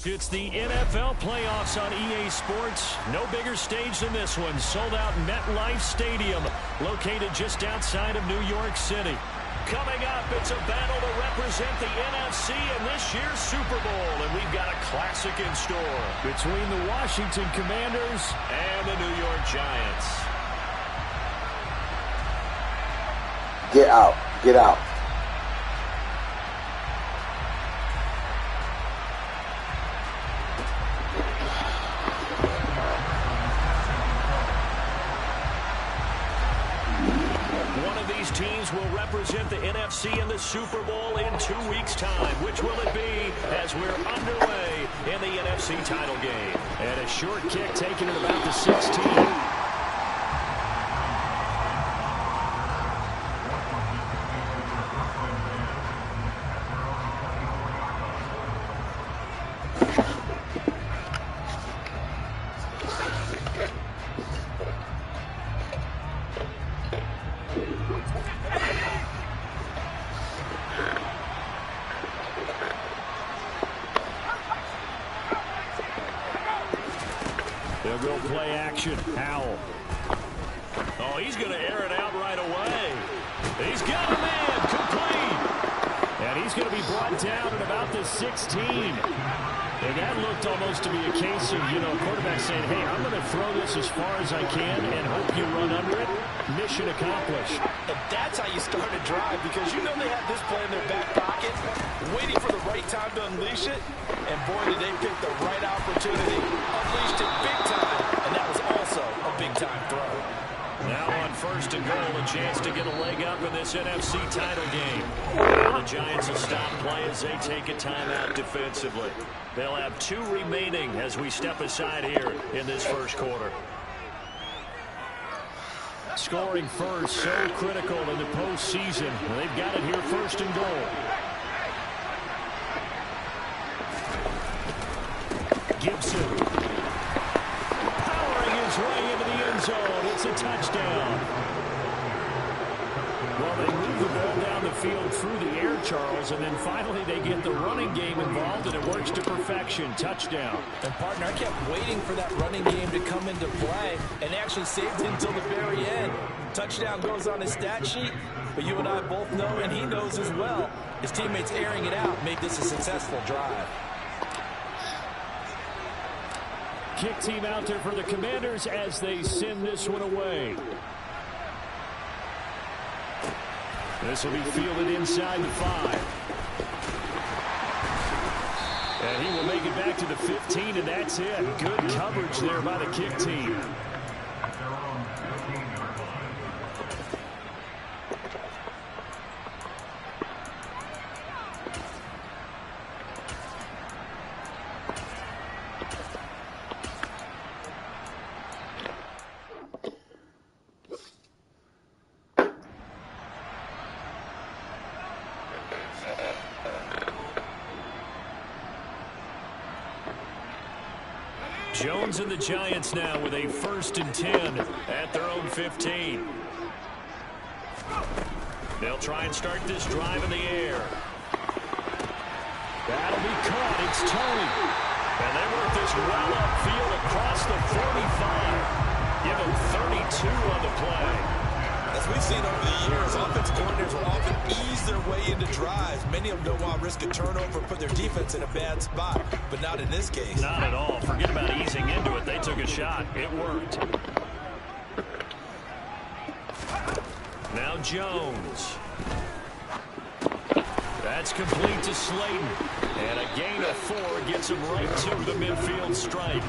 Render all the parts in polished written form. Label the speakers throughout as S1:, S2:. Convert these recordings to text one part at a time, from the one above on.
S1: It's the NFL playoffs on EA Sports. No bigger stage than this one. Sold out MetLife Stadium, located just outside of New York City. Coming up, it's a battle to represent the NFC in this year's Super Bowl. And we've got a classic in store between the Washington Commanders and the New York Giants.
S2: Get out. Get out.
S1: Teams will represent the NFC in the Super Bowl in 2 weeks' time. Which will it be as we're underway in the NFC title game? And a short kick taken at about the 16. They'll go play action. Howell. Oh, he's going to air it out right away. He's got a man. Complete. And he's going to be brought down at about the 16. And that looked almost to be a case of, quarterback saying, hey, I'm going to throw this as far as I can and hope you run under it. Mission accomplished.
S3: And that's how you start a drive, because they have this play in their back pocket, waiting for the right time to unleash it. And boy, did they pick the right opportunity. Unleashed it big time, and that was also a big-time throw.
S1: Now on first and goal, a chance to get a leg up in this NFC title game. And the Giants will stop play as they take a timeout defensively. They'll have 2 remaining as we step aside here in this first quarter. Scoring first, so critical in the postseason. They've got it here first and goal. Gibson powering his way into the end zone. It's a touchdown. Well, they move the ball down the field through the air, Charles, and then finally they get the running game involved, and it works to perfection. Touchdown.
S3: And, partner, I kept waiting for that running game to come into play, and actually saved it until the very end. Touchdown goes on his stat sheet, but you and I both know, and he knows as well, his teammates airing it out made this a successful drive.
S1: Kick team out there for the Commanders as they send this one away. This will be fielded inside the 5. And he will make it back to the 15, and that's it. Good coverage there by the kick team. Jones and the Giants now with a 1st and 10 at their own 15. They'll try and start this drive in the air. That'll be caught. It's Tony. And they work this well upfield across the 45. Give him 32 on the play.
S3: As we've seen over the years, offensive coordinators will often ease their way into drives. Many of them don't want to risk a turnover, put their defense in a bad spot, but not in this case.
S1: Not at all. Forget about easing into it. They took a shot. It worked. Now Jones. That's complete to Slayton. And a gain of 4 gets him right to the midfield stripe.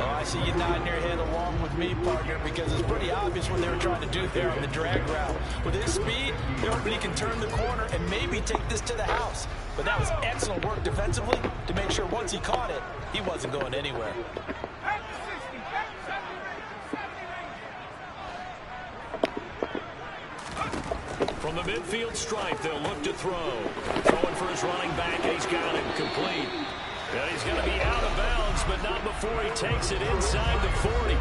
S3: Oh, I see you nodding your head along with me, partner, because it's pretty obvious what they were trying to do there on the drag route. With his speed, they're hoping he can turn the corner and maybe take this to the house. But that was excellent work defensively to make sure once he caught it, he wasn't going anywhere.
S1: From the midfield stripe, they'll look to throw. Throwing for his running back, and he's got it complete. And he's going to be out of bounds, but not before he takes it inside the 40.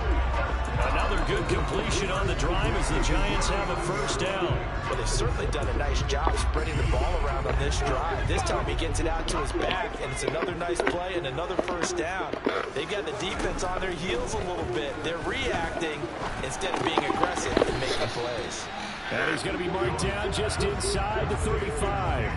S1: Another good completion on the drive as the Giants have a first down.
S3: Well, they've certainly done a nice job spreading the ball around on this drive. This time he gets it out to his back, and it's another nice play and another first down. They've got the defense on their heels a little bit. They're reacting instead of being aggressive and making plays.
S1: And he's going to be marked down just inside the 35.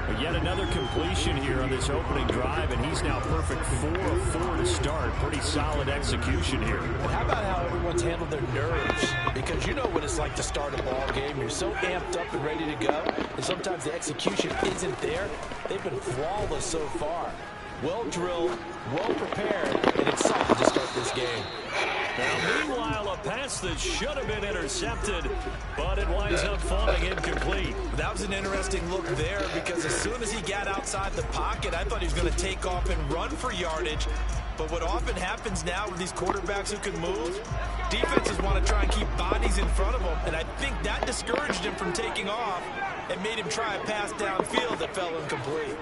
S1: But yet another completion here on this opening drive, and he's now perfect 4 of 4 to start. Pretty solid execution here.
S3: And how about how everyone's handled their nerves? Because you know what it's like to start a ball game. You're so amped up and ready to go, and sometimes the execution isn't there. They've been flawless so far. Well drilled, well prepared, and excited to start this game.
S1: Now, meanwhile, a pass that should have been intercepted, but it winds up falling incomplete.
S3: That was an interesting look there because as soon as he got outside the pocket, I thought he was going to take off and run for yardage. But what often happens now with these quarterbacks who can move, defenses want to try and keep bodies in front of them, and I think that discouraged him from taking off and made him try a pass downfield that fell incomplete.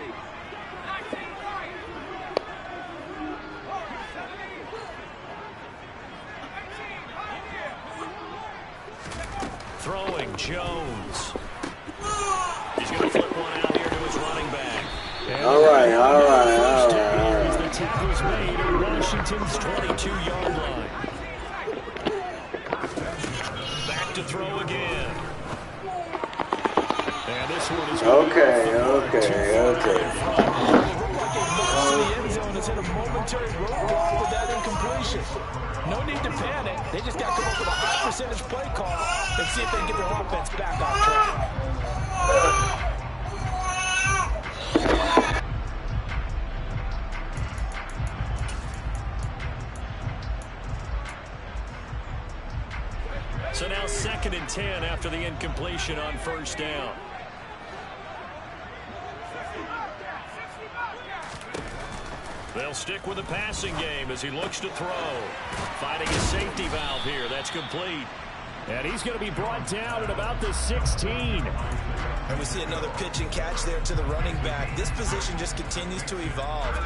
S1: Throwing Jones. He's going to flip one out here to his running back. And
S2: all right.
S1: As the tackle's made at Washington's 22-yard line. Back to throw again. And this one is
S2: okay.
S3: The end zone has hit a momentary roadblock with that incompletion. No need to panic. They just got to come up with a high percentage play call and see if they can get their offense back on track.
S1: So now 2nd and 10 after the incompletion on first down. They'll stick with the passing game as he looks to throw. Finding a safety valve here. That's complete. And he's going to be brought down at about the 16.
S3: And we see another pitch and catch there to the running back. This position just continues to evolve.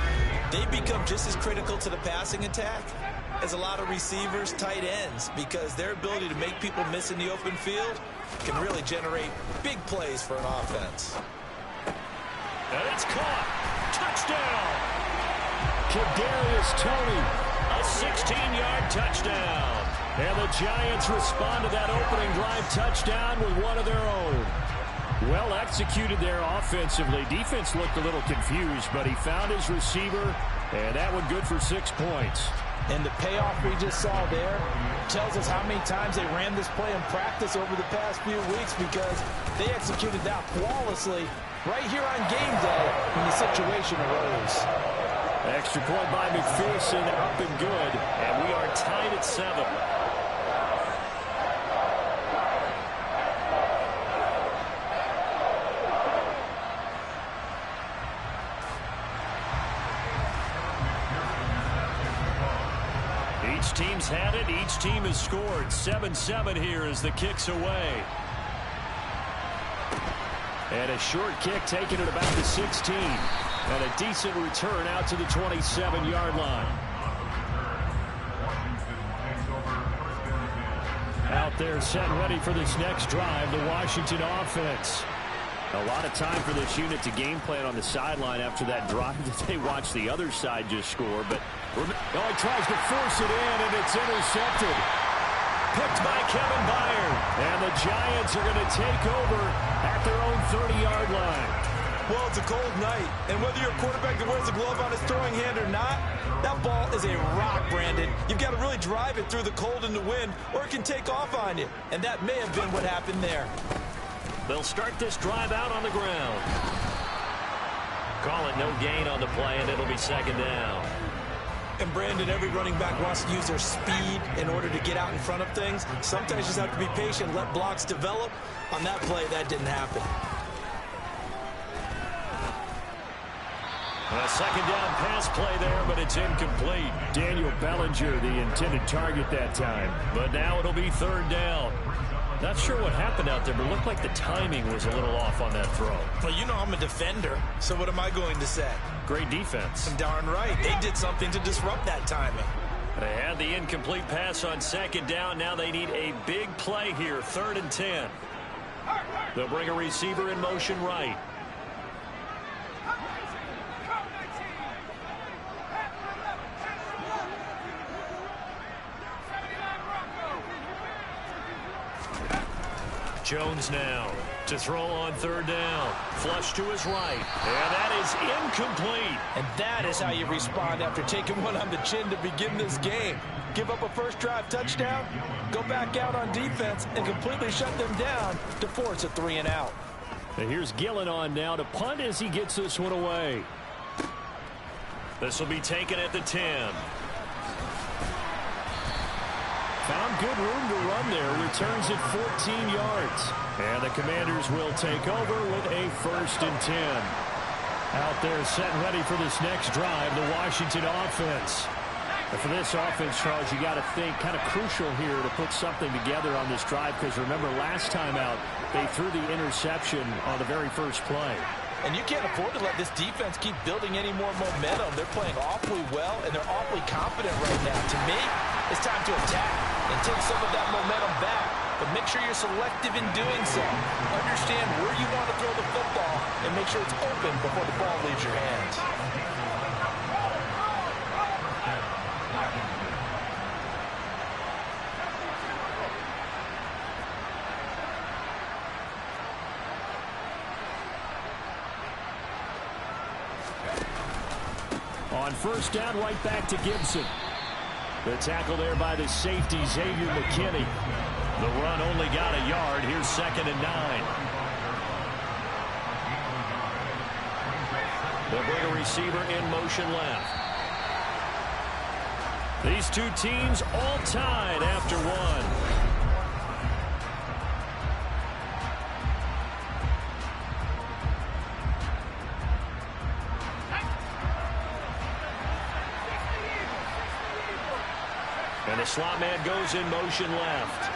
S3: They become just as critical to the passing attack as a lot of receivers, tight ends, because their ability to make people miss in the open field can really generate big plays for an offense.
S1: And it's caught. Touchdown. Kadarius Toney, a 16-yard touchdown. And the Giants respond to that opening drive touchdown with one of their own. Well executed there offensively. Defense looked a little confused, but he found his receiver, and that one good for 6 points.
S3: And the payoff we just saw there tells us how many times they ran this play in practice over the past few weeks, because they executed that flawlessly right here on game day when the situation arose.
S1: Extra point by McPherson, up and good, and we are tied at 7. Each team's had it. Each team has scored. 7-7 here as the kick's away. And a short kick taken at about the 16. And a decent return out to the 27-yard line. Out there set ready for this next drive, the Washington offense. A lot of time for this unit to game plan on the sideline after that drive that they watched the other side just score. But he tries to force it in, and it's intercepted. Picked by Kevin Byard. And the Giants are going to take over at their own 30-yard line.
S3: Well, it's a cold night, and whether you're a quarterback that wears a glove on his throwing hand or not, that ball is a rock, Brandon. You've got to really drive it through the cold and the wind, or it can take off on you. And that may have been what happened there.
S1: They'll start this drive out on the ground. Call it no gain on the play, and it'll be 2nd down.
S3: And Brandon, every running back wants to use their speed in order to get out in front of things. Sometimes you just have to be patient, let blocks develop. On that play, that didn't happen.
S1: A 2nd down pass play there, but it's incomplete. Daniel Bellinger, the intended target that time. But now it'll be 3rd down. Not sure what happened out there, but it looked like the timing was a little off on that throw.
S3: Well, you know I'm a defender, so what am I going to say?
S1: Great defense.
S3: Darn right. They did something to disrupt that timing.
S1: They had the incomplete pass on second down. Now they need a big play here, 3rd and 10. They'll bring a receiver in motion right. Jones now to throw on 3rd down. Flush to his right. And that is incomplete.
S3: And that is how you respond after taking one on the chin to begin this game. Give up a first drive touchdown, go back out on defense, and completely shut them down to force a 3 and out.
S1: And here's Gillen on now to punt as he gets this one away. This will be taken at the 10. Found good room to run there. Returns it 14 yards. And the Commanders will take over with a 1st and 10. Out there set and ready for this next drive, the Washington offense. And for this offense, Charles, you got to think kind of crucial here to put something together on this drive, because remember last time out, they threw the interception on the very first play.
S3: And you can't afford to let this defense keep building any more momentum. They're playing awfully well, and they're awfully confident right now. To me, it's time to attack and take some of that momentum back. But make sure you're selective in doing so. Understand where you want to throw the football and make sure it's open before the ball leaves your hands.
S1: On 1st down, right back to Gibson. The tackle there by the safety, Xavier McKinney. The run only got a yard. Here's 2nd and 9. They'll bring a receiver in motion left. These two teams all tied after one. And the slot man goes in motion left.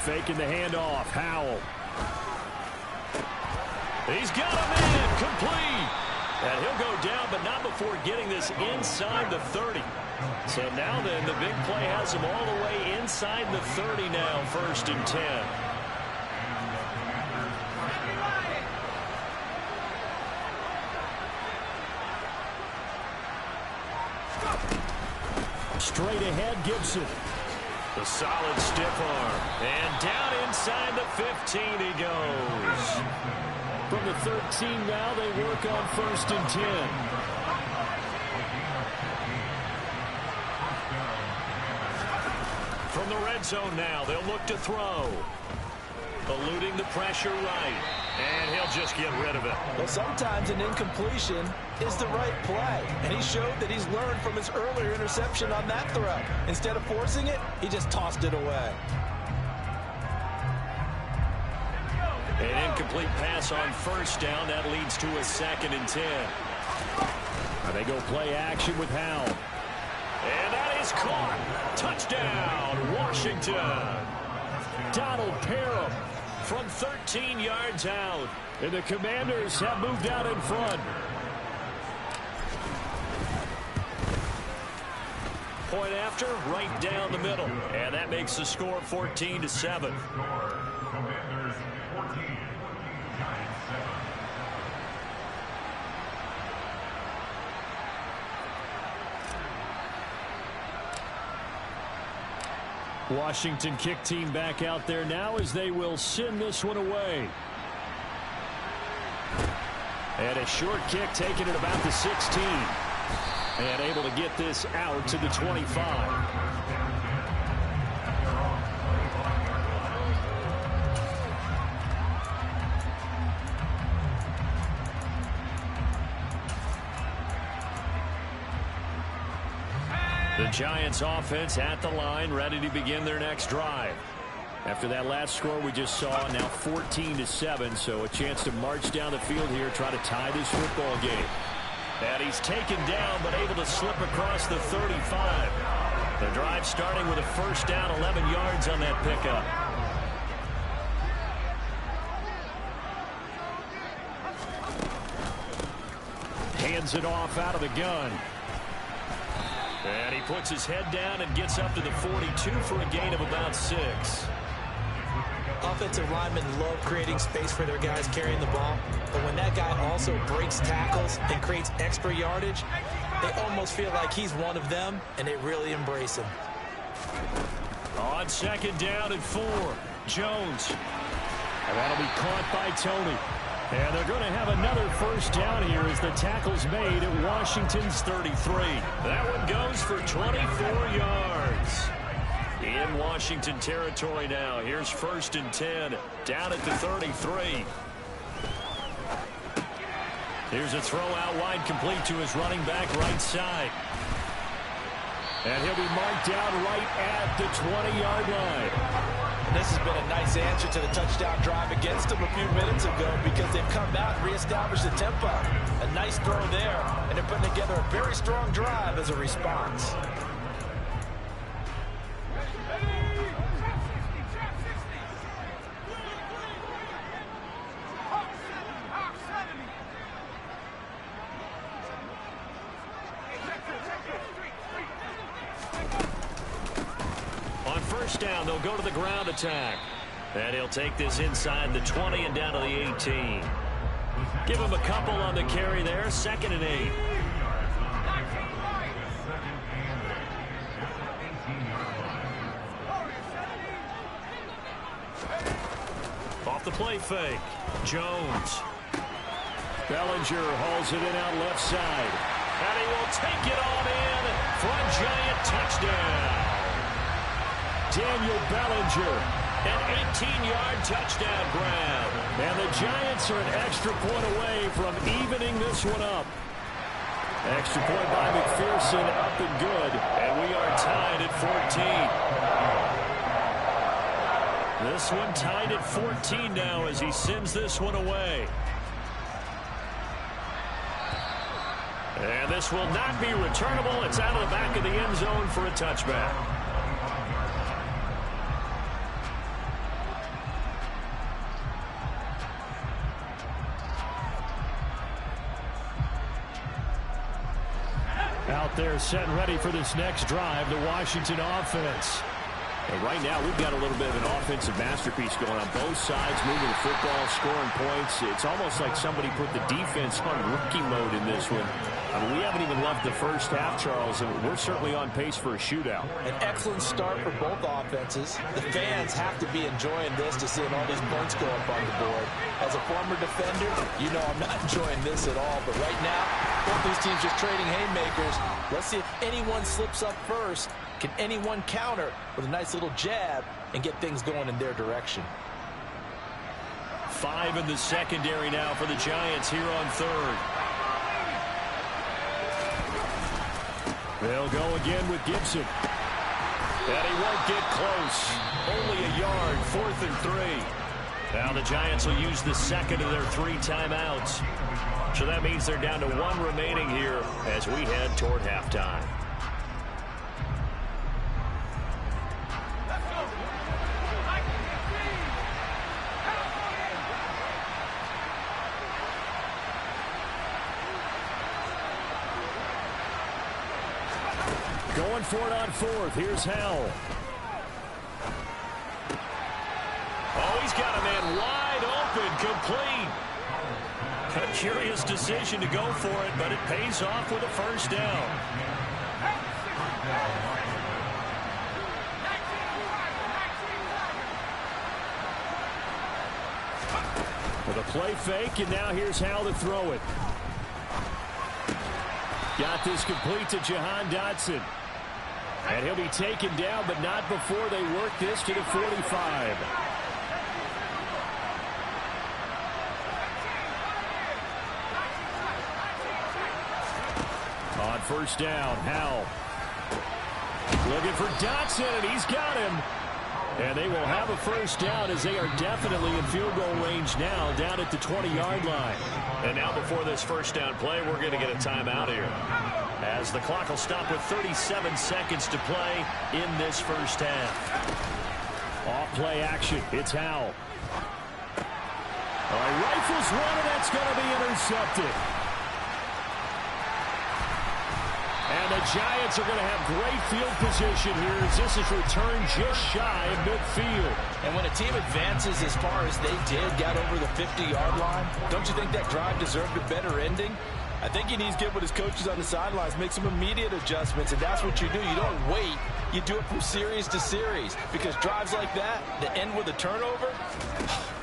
S1: Faking the handoff. Howell. He's got a man. Complete. And he'll go down, but not before getting this inside the 30. So now then, the big play has him all the way inside the 30 now, 1st and 10. Straight ahead, Gibson. The solid stiff arm. And down inside the 15 he goes. From the 13 now, they work on 1st and 10. From the red zone now, they'll look to throw. Eluding the pressure right. And he'll just get rid of it.
S3: Well, sometimes an incompletion is the right play. And he showed that he's learned from his earlier interception on that throw. Instead of forcing it, he just tossed it away.
S1: An incomplete pass on 1st down. That leads to a 2nd and 10. And they go play action with Howell. And that is caught. Touchdown, Washington. Donald Parham from 13 yards out. And the Commanders have moved out in front. Point after, right down the middle. And that makes the score 14-7. Washington kick team back out there now as they will send this one away. And a short kick taken at about the 16. And able to get this out to the 25. The Giants offense at the line, ready to begin their next drive. After that last score we just saw, now 14-7, so a chance to march down the field here, try to tie this football game. And he's taken down, but able to slip across the 35. The drive starting with a first down, 11 yards on that pickup. Hands it off out of the gun. And he puts his head down and gets up to the 42 for a gain of about 6.
S3: Offensive linemen love creating space for their guys carrying the ball, but when that guy also breaks tackles and creates extra yardage, they almost feel like he's one of them, and they really embrace him.
S1: On second down and 4, Jones. And that'll be caught by Tony. And they're going to have another first down here as the tackle's made at Washington's 33. That one goes for 24 yards. In Washington territory now. Here's first and 10 down at the 33. Here's a throw out wide, complete to his running back right side. And he'll be marked down right at the 20-yard line.
S3: And this has been a nice answer to the touchdown drive against them a few minutes ago because they've come out and reestablished the tempo. A nice throw there, and they're putting together a very strong drive as a response.
S1: Down, they'll go to the ground attack. And he'll take this inside the 20 and down to the 18. Give him a couple on the carry there. 2nd and 8. Off the play fake. Jones. Bellinger hauls it in out left side. And he will take it on in for a giant touchdown. Daniel Bellinger, an 18-yard touchdown grab. And the Giants are an extra point away from evening this one up. Extra point by McPherson, up and good. And we are tied at 14. This one tied at 14 now as he sends this one away. And this will not be returnable. It's out of the back of the end zone for a touchback. Out there set and ready for this next drive, the Washington offense. And right now, we've got a little bit of an offensive masterpiece going on both sides, moving the football, scoring points. It's almost like somebody put the defense on rookie mode in this one. I mean, we haven't even left the first half, Charles, and we're certainly on pace for a shootout.
S3: An excellent start for both offenses. The fans have to be enjoying this to see all these points go up on the board. As a former defender, you know I'm not enjoying this at all. But right now, both these teams just trading haymakers. Let's see if anyone slips up first. Can anyone counter with a nice little jab and get things going in their direction?
S1: 5 in the secondary now for the Giants here on 3rd. They'll go again with Gibson. And he won't get close. Only a yard, 4th and 3. Now the Giants will use the second of their 3 timeouts. So that means they're down to 1 remaining here as we head toward halftime. Going for it on 4th. Here's Hell. Oh, he's got a man wide open, complete. A curious decision to go for it, but it pays off with a first down. With a play fake, and now here's Hal to throw it. Got this complete to Jahan Dotson. And he'll be taken down, but not before they work this to the 45. On first down, Howell. Looking for Dotson, and he's got him. And they will have a first down as they are definitely in field goal range now, down at the 20-yard line. And now before this first down play, we're going to get a timeout here, as the clock will stop with 37 seconds to play in this first half. Off play action. It's Howell. All right, rifles one, and that's going to be intercepted. And the Giants are going to have great field position here as this is returned just shy of midfield.
S3: And when a team advances as far as they did, got over the 50-yard line, don't you think that drive deserved a better ending? I think he needs to get with his coaches on the sidelines, make some immediate adjustments, and that's what you do. You don't wait. You do it from series to series, because drives like that, to end with a turnover,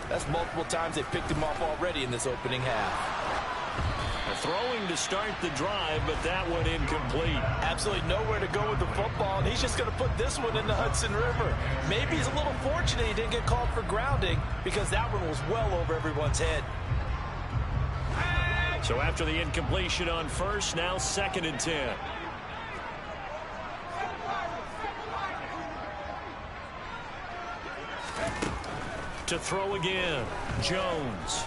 S3: that's multiple times they picked him off already in this opening half.
S1: Throwing to start the drive, but that one incomplete.
S3: Absolutely nowhere to go with the football, and he's just going to put this one in the Hudson River. Maybe he's a little fortunate he didn't get called for grounding, because that one was well over everyone's head.
S1: So after the incompletion on first, now 2nd and 10. To throw again, Jones.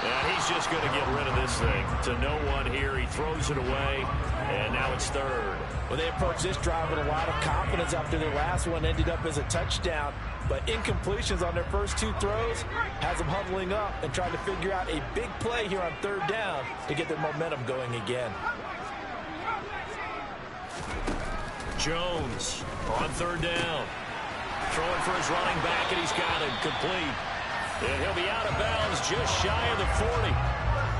S1: And he's just going to get rid of this thing to no one here. He throws it away, and now it's 3rd.
S3: Well, they approached this drive with a lot of confidence after their last one ended up as a touchdown. But incompletions on their first 2 throws has them huddling up and trying to figure out a big play here on 3rd down to get their momentum going again.
S1: Jones on 3rd down. Throwing for his running back, and he's got him complete. And he'll be out of bounds just shy of the 40.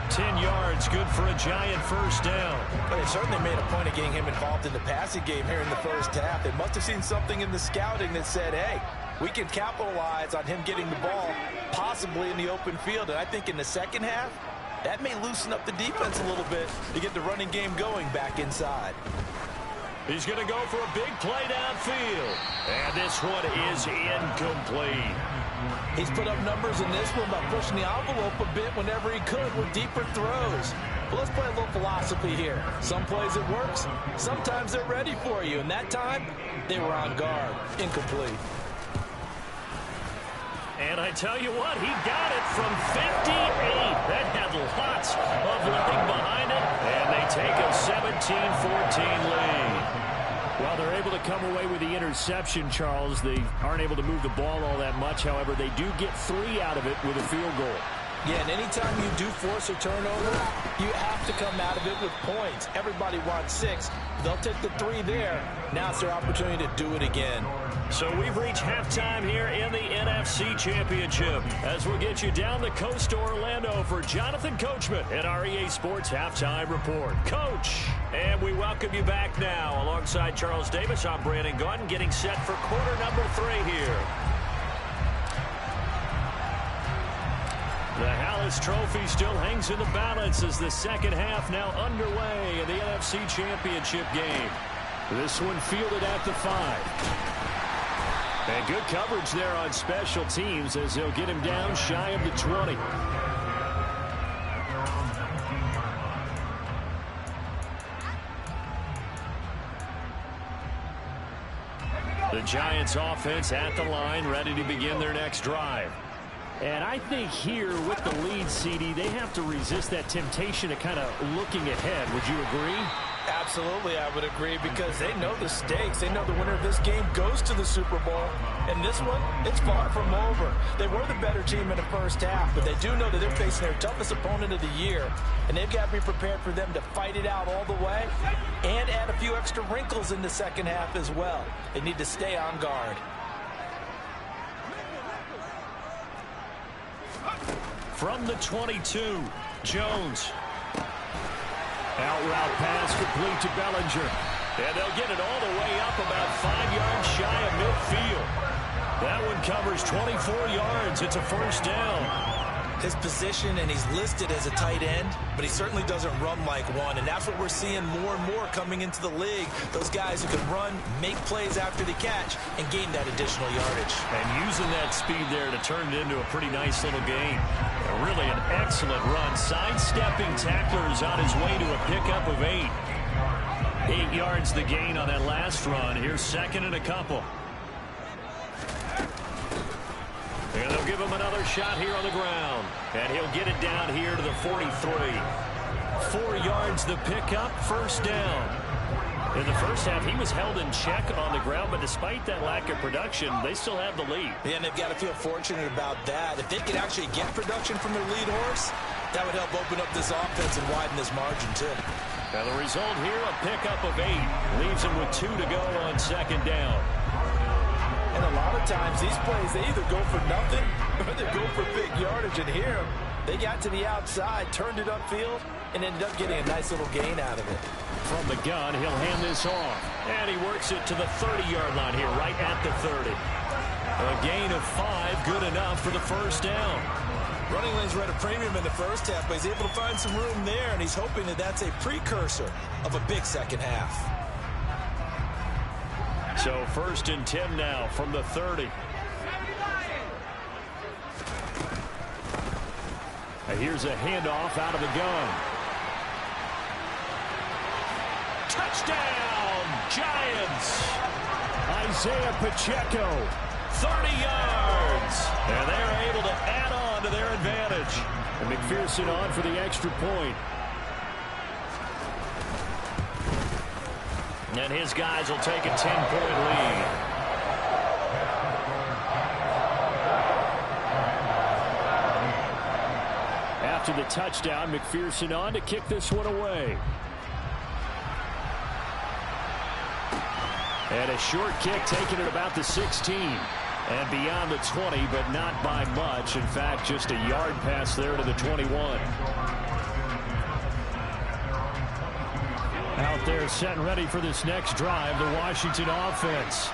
S1: 10 yards, good for a Giant first down.
S3: But they certainly made a point of getting him involved in the passing game here in the first half. They must have seen something in the scouting that said, hey, we can capitalize on him getting the ball, possibly in the open field. And I think in the second half, that may loosen up the defense a little bit to get the running game going back inside.
S1: He's going to go for a big play downfield. And this one is incomplete.
S3: He's put up numbers in this one by pushing the envelope a bit whenever he could with deeper throws. But let's play a little philosophy here. Some plays it works. Sometimes they're ready for you. And that time, they were on guard. Incomplete.
S1: And I tell you what, he got it from 58. That had lots of leg behind it. And they take a 17-14 lead. Well, they're able to come away with the interception, Charles. They aren't able to move the ball all that much. However, they do get 3 out of it with a field goal.
S3: Yeah, and anytime you do force a turnover, you have to come out of it with points. Everybody wants 6. They'll take the 3 there. Now it's their opportunity to do it again.
S1: So we've reached halftime here in the NFC Championship. As we'll get you down the coast to Orlando for Jonathan Coachman at our EA Sports Halftime Report. Coach, and we welcome you back now. Alongside Charles Davis, I'm Brandon Gaudin, getting set for quarter number 3 here. The Hallis Trophy still hangs in the balance as the second half now underway in the NFC Championship game. This one fielded at the 5. And good coverage there on special teams as they'll get him down shy of the 20. The Giants offense at the line, ready to begin their next drive. And I think here with the lead, CD, they have to resist that temptation of kind of looking ahead. Would you agree?
S3: Absolutely, I would agree, because they know the stakes. They know the winner of this game goes to the Super Bowl. And this one, it's far from over. They were the better team in the first half, but they do know that they're facing their toughest opponent of the year. And they've got to be prepared for them to fight it out all the way and add a few extra wrinkles in the second half as well. They need to stay on guard.
S1: From the 22, Jones. Out route pass complete to Bellinger. And they'll get it all the way up about 5 yards shy of midfield. That one covers 24 yards. It's a first down.
S3: His position, and he's listed as a tight end, but he certainly doesn't run like one. And that's what we're seeing more and more coming into the league. Those guys who can run, make plays after the catch, and gain that additional yardage.
S1: And using that speed there to turn it into a pretty nice little gain. Really an excellent run. Sidestepping tacklers on his way to a pickup of 8. 8 yards the gain on that last run. Here's second and a couple. And they'll give him another shot here on the ground. And he'll get it down here to the 43. 4 yards the pickup, first down. In the first half, he was held in check on the ground, but despite that lack of production, they still have the lead.
S3: Yeah, and they've got to feel fortunate about that. If they could actually get production from their lead horse, that would help open up this offense and widen this margin, too.
S1: Now the result here, a pickup of 8. Leaves him with 2 to go on second down.
S3: And a lot of times, these plays, they either go for nothing or they go for big yardage. And here, they got to the outside, turned it upfield, and ended up getting a nice little gain out of it.
S1: From the gun, he'll hand this off. And he works it to the 30-yard line here, right at the 30. A gain of 5, good enough for the first down.
S3: Running lanes were at a premium in the first half, but he's able to find some room there, and he's hoping that that's a precursor of a big second half.
S1: So first and 10 now from the 30. Here's a handoff out of the gun. Touchdown, Giants! Isaiah Pacheco, 30 yards. And they're able to add on to their advantage. And McPherson on for the extra point. And his guys will take a 10-point lead. After the touchdown, McPherson on to kick this one away. And a short kick taken at about the 16. And beyond the 20, but not by much. In fact, just a yard pass there to the 21. Out there set and ready for this next drive, the Washington offense.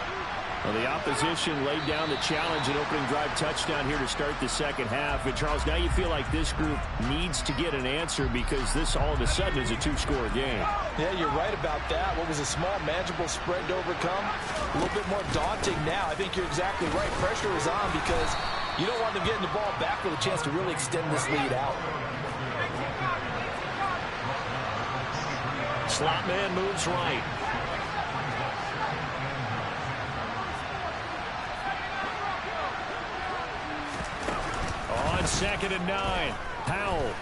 S1: Well, the opposition laid down the challenge, an opening drive touchdown here to start the second half. And, Charles, now you feel like this group needs to get an answer because this all of a sudden is a 2-score game.
S3: Yeah, you're right about that. What was a small, manageable spread to overcome, a little bit more daunting now. I think you're exactly right. Pressure is on because you don't want them getting the ball back with a chance to really extend this lead out.
S1: Slot man moves right. On second and 9, Powell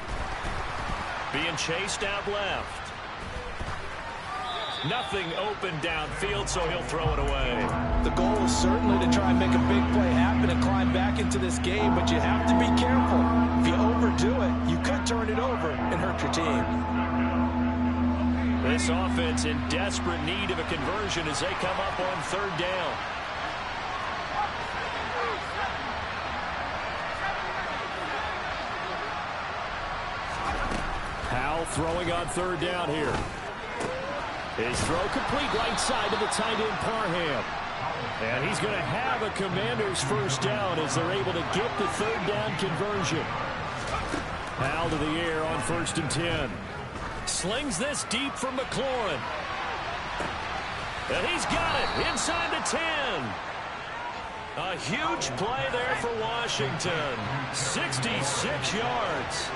S1: being chased out left. Nothing open downfield, so he'll throw it away.
S3: The goal is certainly to try and make a big play happen and climb back into this game, but you have to be careful. If you overdo it, you could turn it over and hurt your team.
S1: This offense in desperate need of a conversion as they come up on third down. Powell throwing on third down here. His throw complete right side to the tight end Parham. And he's going to have a Commanders first down as they're able to get the third down conversion. Powell to the air on first and 10. Slings this deep from McLaurin. And he's got it inside the 10. A huge play there for Washington. 66 yards.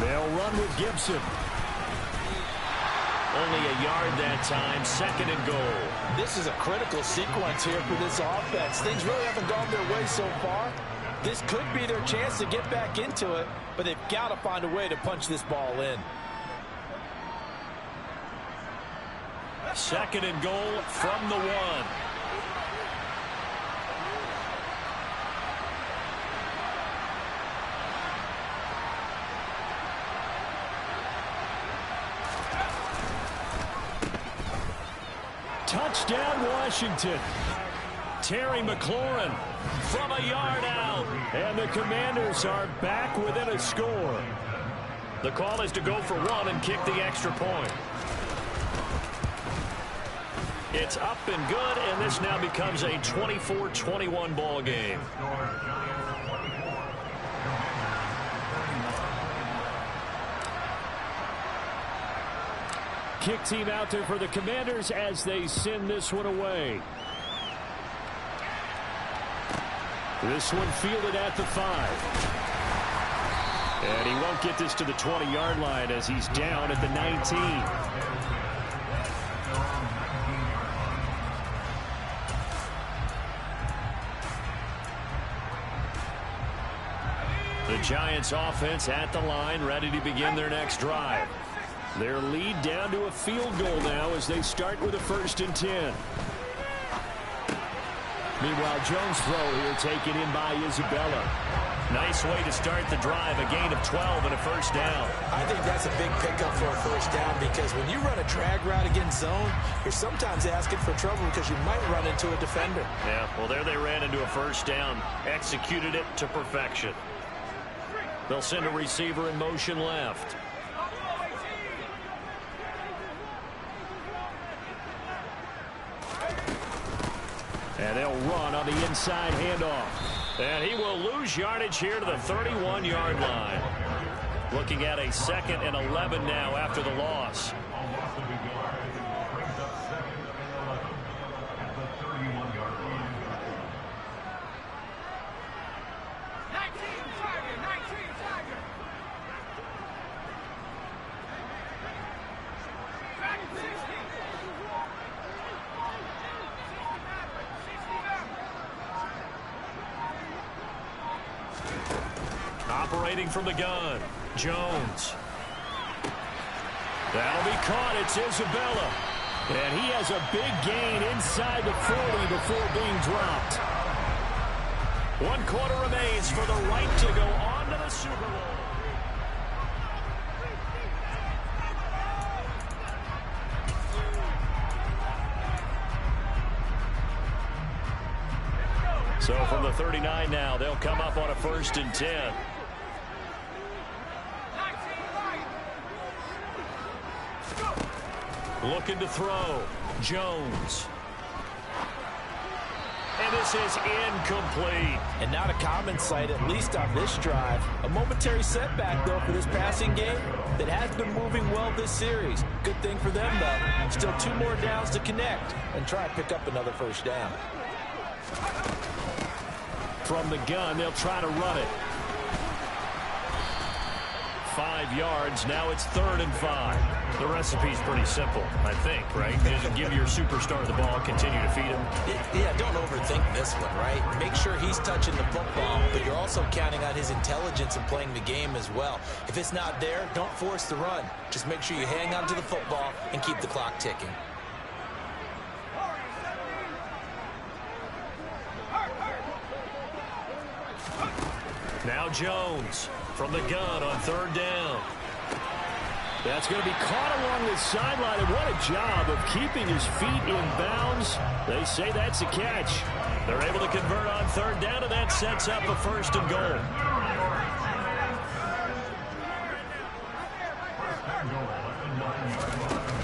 S1: They'll run with Gibson. Only a yard that time, second and goal.
S3: This is a critical sequence here for this offense. Things really haven't gone their way so far. This could be their chance to get back into it, but they've got to find a way to punch this ball in.
S1: Second and goal from the 1. Touchdown, Washington. Terry McLaurin from a yard out. And the Commanders are back within a score. The call is to go for 1 and kick the extra point. It's up and good, and this now becomes a 24-21 ball game. Kick team out there for the Commanders as they send this one away. This one fielded at the 5. And he won't get this to the 20-yard line as he's down at the 19. The Giants offense at the line, ready to begin their next drive. Their lead down to a field goal now as they start with a 1st and 10. Meanwhile, Jones' throw here taken in by Isabella. Nice way to start the drive, a gain of 12 and a 1st down.
S3: I think that's a big pickup for a 1st down because when you run a drag route against zone, you're sometimes asking for trouble because you might run into a defender.
S1: Yeah, well, there they ran into a 1st down, executed it to perfection. They'll send a receiver in motion left. And they'll run on the inside handoff. And he will lose yardage here to the 31-yard line. Looking at a 2nd and 11 now after the loss. Operating from the gun, Jones. That'll be caught. It's Isabella. And he has a big gain inside the 40 before being dropped. 1 quarter remains for the right to go on to the Super Bowl. So from the 39 now, they'll come up on a 1st and 10. Looking to throw. Jones. And this is incomplete.
S3: And not a common sight, at least on this drive. A momentary setback, though, for this passing game that has been moving well this series. Good thing for them, though. Still 2 more downs to connect and try and pick up another 1st down.
S1: From the gun, they'll try to run it. 5 yards. Now it's 3rd and 5. The recipe's pretty simple, I think, right? Just give your superstar the ball, continue to feed him.
S3: Yeah, don't overthink this one, right? Make sure he's touching the football, but you're also counting on his intelligence in playing the game as well. If it's not there, don't force the run. Just make sure you hang on to the football and keep the clock ticking.
S1: Now Jones from the gun on 3rd down. That's going to be caught along the sideline, and what a job of keeping his feet in bounds. They say that's a catch. They're able to convert on 3rd down, and that sets up a 1st and goal.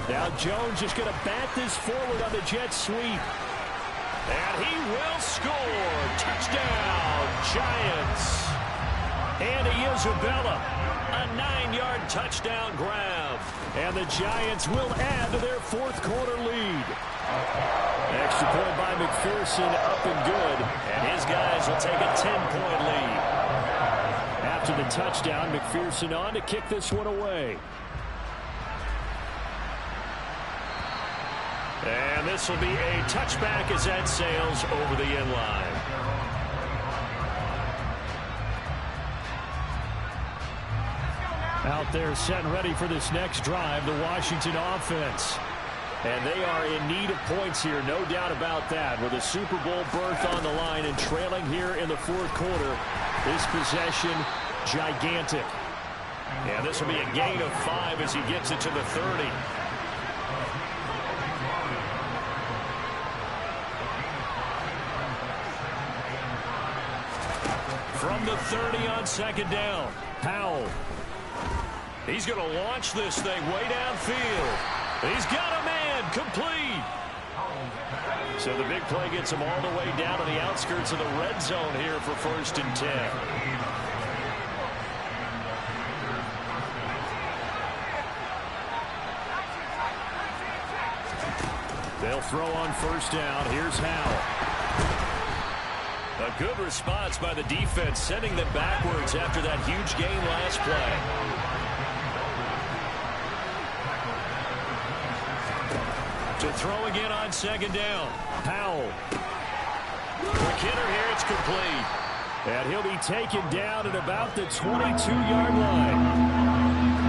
S1: Now Jones just going to bat this forward on the jet sweep. And he will score. Touchdown, Giants. Andy Isabella, a 9-yard touchdown grab. And the Giants will add to their 4th quarter lead. Extra point by McPherson, up and good. And his guys will take a 10-point lead. After the touchdown, McPherson on to kick this one away. And this will be a touchback as that sails over the end line. Out there set and ready for this next drive, the Washington offense. And they are in need of points here, no doubt about that. With a Super Bowl berth on the line and trailing here in the 4th quarter, this possession gigantic. And this will be a gain of 5 as he gets it to the 30. From the 30 on 2nd down, Powell. He's going to launch this thing way downfield. He's got a man, complete. So the big play gets him all the way down to the outskirts of the red zone here for 1st and 10. They'll throw on 1st down. Here's Howell. A good response by the defense, sending them backwards after that huge gain last play. To throw again on second down. Powell. McKinnon here, it's complete. And he'll be taken down at about the 22-yard line.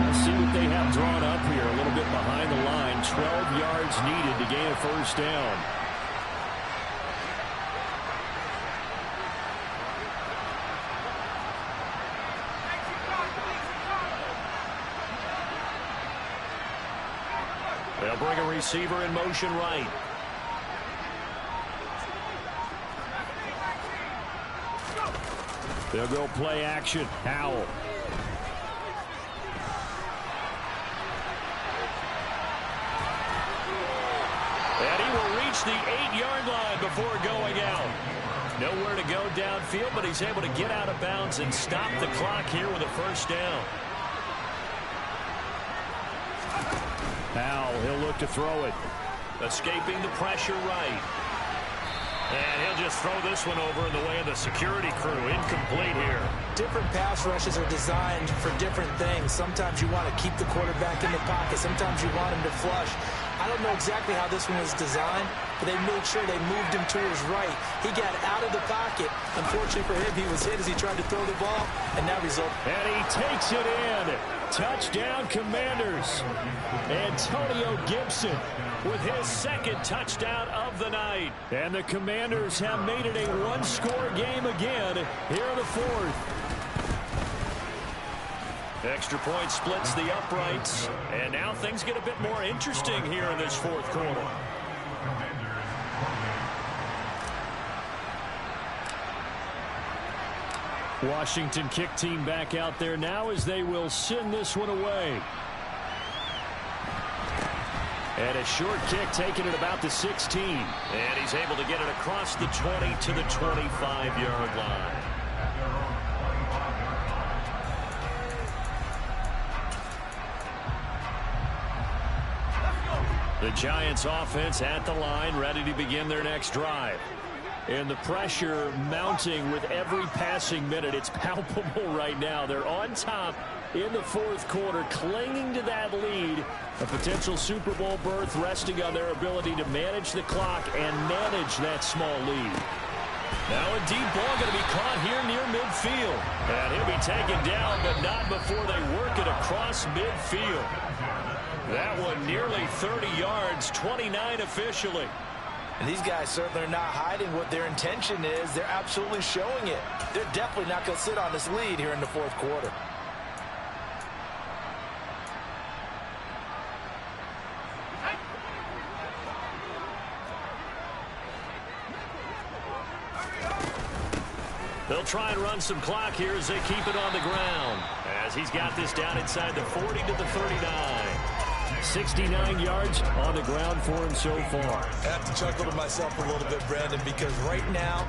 S1: Let's see what they have drawn up here. A little bit behind the line. 12 yards needed to gain a first down. They'll bring a receiver in motion right. They'll go play action. Howell. And he will reach the 8-yard line before going out. Nowhere to go downfield, but he's able to get out of bounds and stop the clock here with a first down. Howell, he'll look to throw it. Escaping the pressure right. And he'll just throw this one over in the way of the security crew. Incomplete here.
S3: Different pass rushes are designed for different things. Sometimes you want to keep the quarterback in the pocket. Sometimes you want him to flush. I don't know exactly how this one was designed, but they made sure they moved him to his right. He got out of the pocket. Unfortunately for him, he was hit as he tried to throw the ball, and that resulted.
S1: And he takes it in. Touchdown, Commanders. Antonio Gibson with his second touchdown of the night. And the Commanders have made it a one-score game again here in the fourth. Extra point splits the uprights. And now things get a bit more interesting here in this fourth quarter. Washington kick team back out there now as they will send this one away. And a short kick taken at about the 16. And he's able to get it across the 20 to the 25-yard line. The Giants offense at the line, ready to begin their next drive. And the pressure mounting with every passing minute. It's palpable right now. They're on top in the fourth quarter, clinging to that lead. A potential Super Bowl berth resting on their ability to manage the clock and manage that small lead. Now a deep ball going to be caught here near midfield. And he'll be taken down, but not before they work it across midfield. That one nearly 30 yards, 29 officially.
S3: And these guys certainly are not hiding what their intention is. They're absolutely showing it. They're definitely not going to sit on this lead here in the fourth quarter.
S1: They'll try and run some clock here as they keep it on the ground. As he's got this down inside the 40 to the 39. 69 yards on the ground for him so far.
S3: I have to chuckle to myself a little bit, Brandon, because right now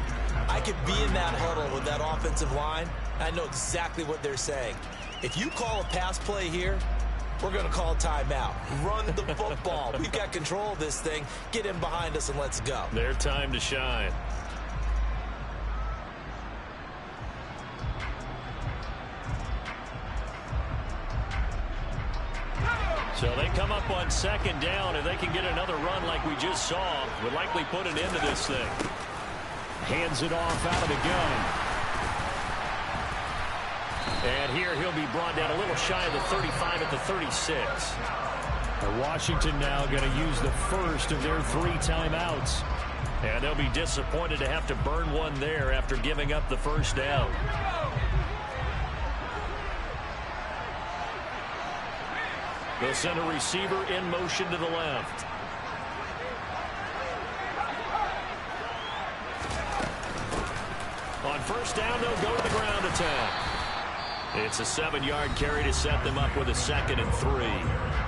S3: I could be in that huddle with that offensive line. I know exactly what they're saying. If you call a pass play here, we're going to call a timeout. Run the football. We've got control of this thing. Get in behind us and let's go.
S1: Their time to shine. So they come up on second down. If they can get another run like we just saw, would likely put an end to this thing. Hands it off out of the gun. And here he'll be brought down a little shy of the 35 at the 36. And Washington now going to use the first of their 3 timeouts. And they'll be disappointed to have to burn one there after giving up the first down. They'll send a receiver in motion to the left. On first down, they'll go to the ground attack. It's a 7-yard carry to set them up with a 2nd and 3.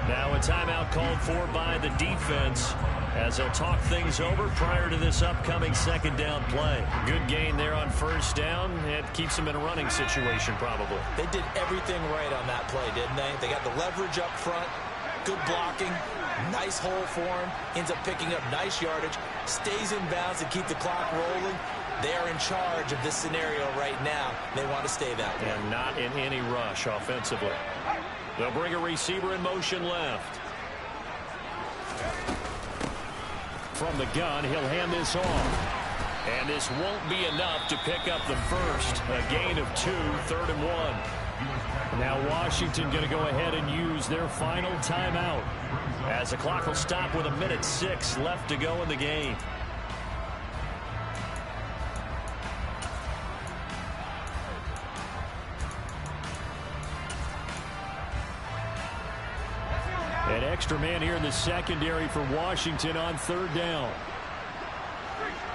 S1: Now a timeout called for by the defense as they'll talk things over prior to this upcoming second down play. Good gain there on first down. It keeps them in a running situation probably.
S3: They did everything right on that play, didn't they? They got the leverage up front, good blocking, nice hole for him, ends up picking up nice yardage, stays in bounds to keep the clock rolling. They are in charge of this scenario right now. They want to stay that way.
S1: And not in any rush offensively. They'll bring a receiver in motion left. From the gun, he'll hand this off. And this won't be enough to pick up the first. A gain of 2, 3rd and 1. Now Washington going to go ahead and use their final timeout, as the clock will stop with 1:06 left to go in the game. An extra man here in the secondary for Washington on 3rd down.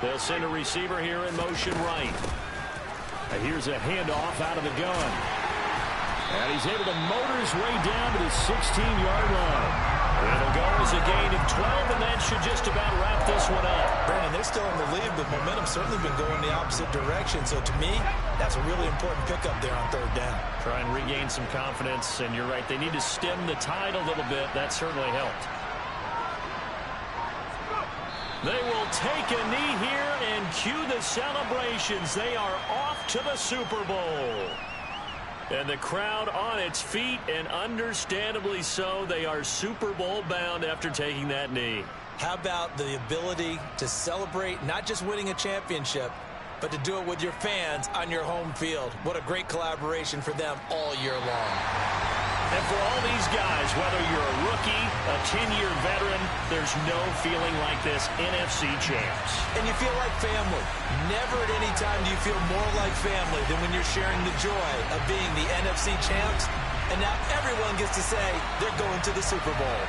S1: They'll send a receiver here in motion right. And here's a handoff out of the gun. And he's able to motor his way down to the 16-yard line. It'll go as a gain of 12, and that should just about wrap this one up.
S3: Brandon, they're still in the lead, but momentum's certainly been going the opposite direction. So to me, that's a really important pickup there on 3rd down.
S1: Try and regain some confidence, and you're right. They need to stem the tide a little bit. That certainly helped. They will take a knee here and cue the celebrations. They are off to the Super Bowl. And the crowd on its feet, and understandably so. They are Super Bowl bound after taking that knee.
S3: How about the ability to celebrate not just winning a championship, but to do it with your fans on your home field? What a great collaboration for them all year long.
S1: And for all these guys, whether you're a rookie, a 10-year veteran, there's no feeling like this NFC champs.
S3: And you feel like family. Never at any time do you feel more like family than when you're sharing the joy of being the NFC champs. And now everyone gets to say they're going to the Super Bowl.